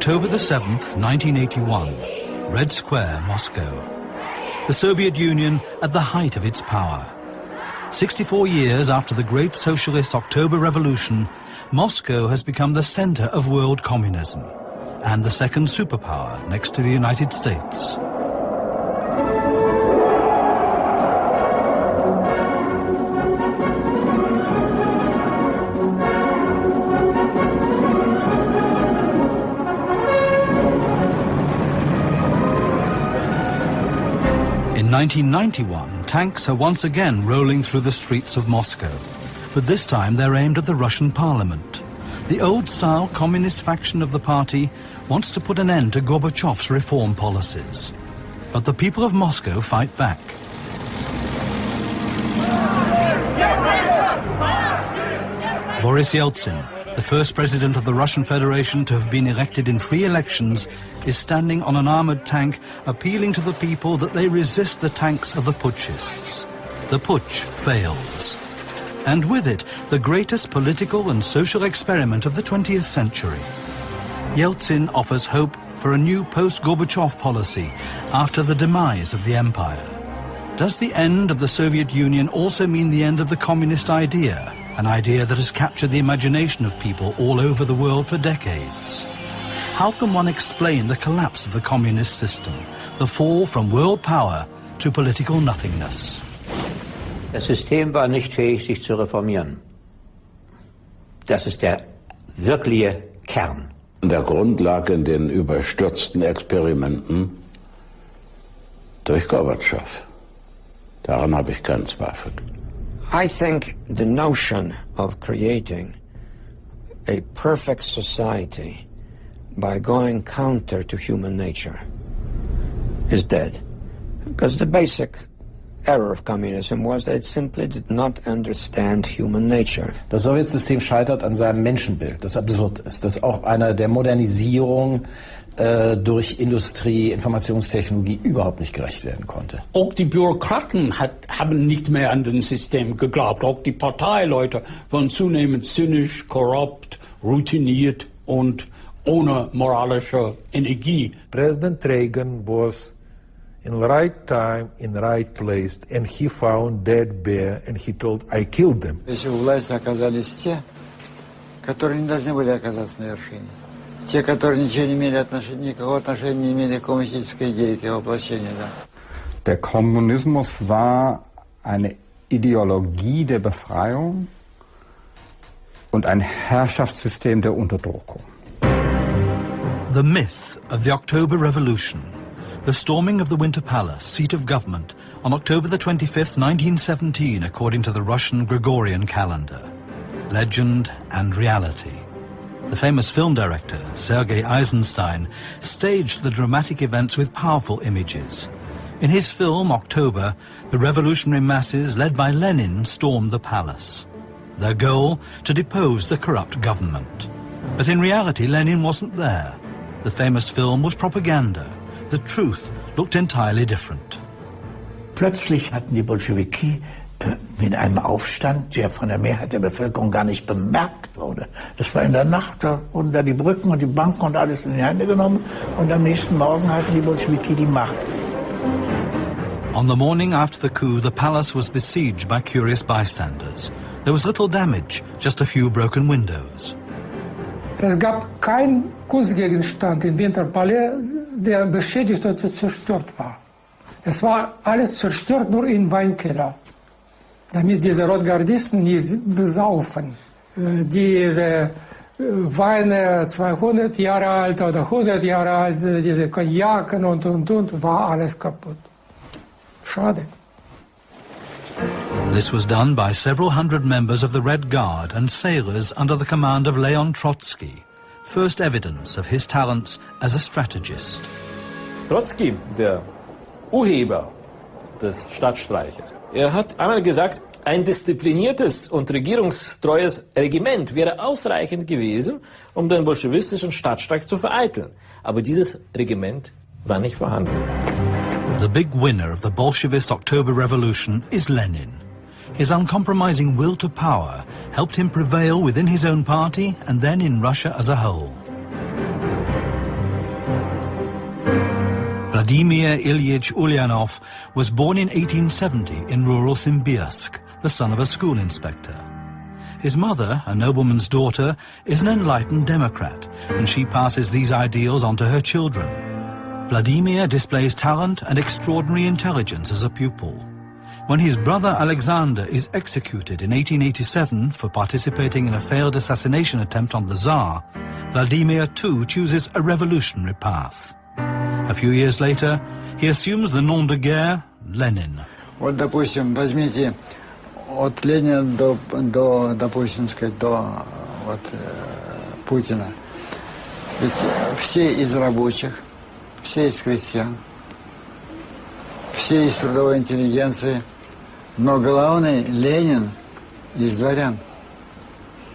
October the 7th, 1981, Red Square, Moscow. The Soviet Union at the height of its power. 64 years after the great socialist October Revolution, Moscow has become the center of world communism and the second superpower next to the United States. In 1991, tanks are once again rolling through the streets of Moscow, but this time they're aimed at the Russian parliament. The old-style communist faction of the party wants to put an end to Gorbachev's reform policies. But the people of Moscow fight back. Boris Yeltsin, the first president of the Russian Federation to have been elected in free elections, is standing on an armored tank appealing to the people that they resist the tanks of the putschists. The putsch fails. And with it, the greatest political and social experiment of the 20th century. Yeltsin offers hope for a new post-Gorbachev policy after the demise of the empire. Does the end of the Soviet Union also mean the end of the communist idea, an idea that has captured the imagination of people all over the world for decades? How can one explain the collapse of the communist system, the fall from world power to political nothingness? Das System war nicht fähig, sich zu reformieren. Das ist der wirkliche Kern. Der Grund lag in den überstürzten Experimenten durch Gorbatschow. Daran habe ich keinen Zweifel. I think the notion of creating a perfect society by going counter to human nature is dead. Because the basic error of communism was that it simply did not understand human nature. Das Sowjetsystem scheitert an seinem Menschenbild, das absurd ist, das auch einer der Modernisierung durch Industrie, Informationstechnologie überhaupt nicht gerecht werden konnte. Auch die Bürokraten haben nicht mehr an das System geglaubt. Auch die Parteileute waren zunehmend zynisch, korrupt, routiniert und ohne moralische Energie. President Reagan was in the right time, in the right place, and he found dead bear, and he told, I killed them. Если у власти оказались те, которые не должны были оказаться на вершине. Те, которые ничего не имели никакого отношения не имели к коммунистической идее, к его воплощению, да. Der Kommunismus war eine Ideologie der Befreiung und ein Herrschaftssystem der Unterdrückung. The myth of the October Revolution. The storming of the Winter Palace, seat of government, on October the 25th, 1917, according to the Russian Gregorian calendar. Legend and reality. The famous film director, Sergei Eisenstein, staged the dramatic events with powerful images. In his film, October, the revolutionary masses, led by Lenin, stormed the palace. Their goal, to depose the corrupt government. But in reality, Lenin wasn't there. The famous film was propaganda. The truth looked entirely different. Plötzlich hatten die Bolschewiki mit einem Aufstand, der von der Mehrheit der Bevölkerung gar nicht bemerkt wurde. Das war in der Nacht, da wurden da die Brücken und die Banken und alles in die Hände genommen und am nächsten Morgen hatten die Bolschewiki die Macht. On the morning after the coup, the palace was besieged by curious bystanders. There was little damage, just a few broken windows. Es gab keinen Kunstgegenstand im Winterpalais, der beschädigt oder zerstört war. Es war alles zerstört, nur im Weinkeller, damit diese Rotgardisten nicht besaufen. Diese Weine 200 Jahre alt oder 100 Jahre alt, diese Konjaken und, war alles kaputt. Schade. This was done by several hundred members of the Red Guard and sailors under the command of Leon Trotsky, first evidence of his talents as a strategist. Trotsky, der Urheber des Staatsstreiches, hat einmal gesagt, ein diszipliniertes und regierungstreues Regiment wäre ausreichend gewesen, um den bolschewistischen Staatsstreich zu vereiteln. Aber dieses Regiment war nicht vorhanden. The big winner of the Bolshevist October Revolution is Lenin. His uncompromising will to power helped him prevail within his own party and then in Russia as a whole. Vladimir Ilyich Ulyanov was born in 1870 in rural Simbirsk, the son of a school inspector. His mother, a nobleman's daughter, is an enlightened Democrat, and she passes these ideals on to her children. Vladimir displays talent and extraordinary intelligence as a pupil. When his brother Alexander is executed in 1887 for participating in a failed assassination attempt on the Tsar, Vladimir too chooses a revolutionary path. A few years later, he assumes the nom de guerre Lenin. Вот, допустим, возьмите от Ленина до допустим, сказать, до Путина. Ведь все из рабочих, все из крестьян, все из трудовой интеллигенции, но главный Ленин из дворян.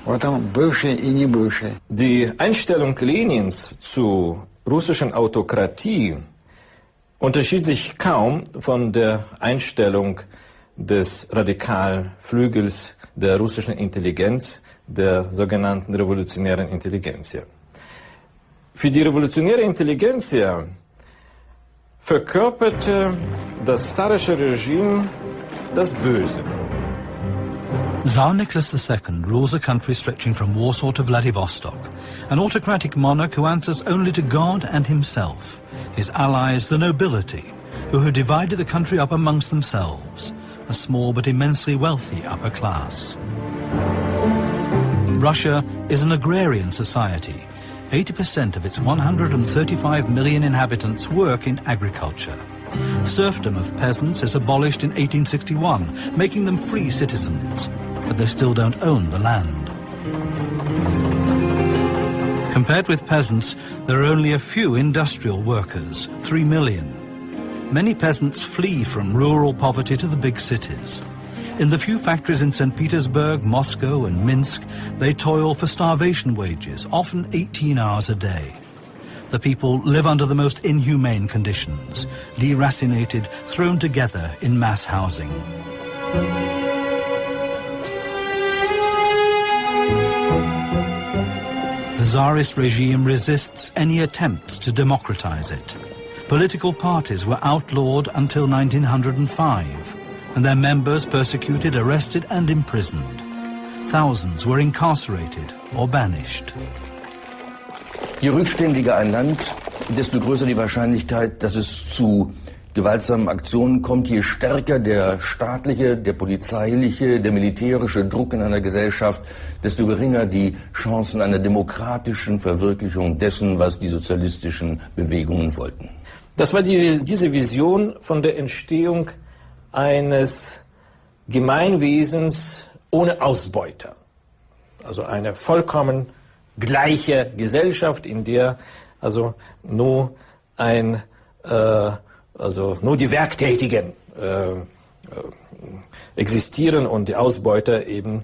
Вот он бывший и не бывший. Die Einstellung Lenins zu russischen Autokratie unterschied sich kaum von der Einstellung des radikalen Flügels der russischen Intelligenz, der sogenannten revolutionären Intelligenzia. Für die revolutionäre Intelligenzia verkörperte das zarische Regime das Böse. Tsar Nicholas II rules a country stretching from Warsaw to Vladivostok, an autocratic monarch who answers only to God and himself, his allies the nobility, who have divided the country up amongst themselves, a small but immensely wealthy upper class. Russia is an agrarian society. 80% of its 135 million inhabitants work in agriculture. Serfdom of peasants is abolished in 1861, making them free citizens, but they still don't own the land. Compared with peasants, there are only a few industrial workers, 3 million. Many peasants flee from rural poverty to the big cities. In the few factories in St. Petersburg, Moscow and Minsk, they toil for starvation wages, often 18 hours a day. The people live under the most inhumane conditions, deracinated, thrown together in mass housing. The Tsarist regime resists any attempts to democratize it. Political parties were outlawed until 1905, and their members persecuted, arrested and imprisoned. Thousands were incarcerated or banished. Je rückständiger ein Land, desto größer die Wahrscheinlichkeit, dass es zu gewaltsamen Aktionen kommt, je stärker der staatliche, der polizeiliche, der militärische Druck in einer Gesellschaft, desto geringer die Chancen einer demokratischen Verwirklichung dessen, was die sozialistischen Bewegungen wollten. Das war diese Vision von der Entstehung eines Gemeinwesens ohne Ausbeuter. Also eine vollkommen gleiche Gesellschaft, in der also nur die Werktätigen existieren und die Ausbeuter eben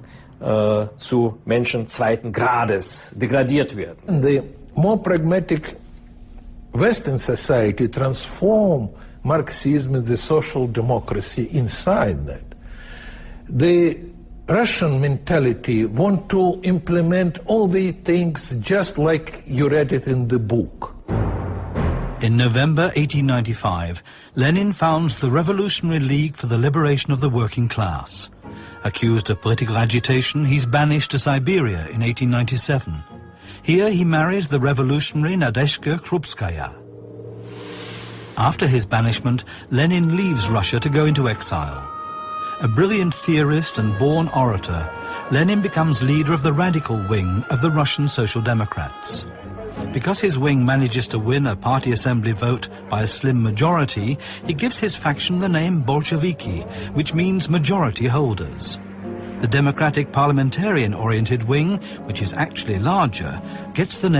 zu Menschen zweiten Grades degradiert werden. The more pragmatic Western society transform Marxism into social democracy inside that. The Russian mentality want to implement all the things just like you read it in the book. In November 1895, Lenin founds the Revolutionary League for the Liberation of the Working Class. Accused of political agitation, he's banished to Siberia in 1897. Here he marries the revolutionary Nadezhda Krupskaya. After his banishment, Lenin leaves Russia to go into exile. A brilliant theorist and born orator, Lenin becomes leader of the radical wing of the Russian Social Democrats. Because his wing manages to win a party assembly vote by a slim majority, he gives his faction the name Bolsheviki, which means majority holders. The democratic parliamentarian-oriented wing, which is actually larger, gets the name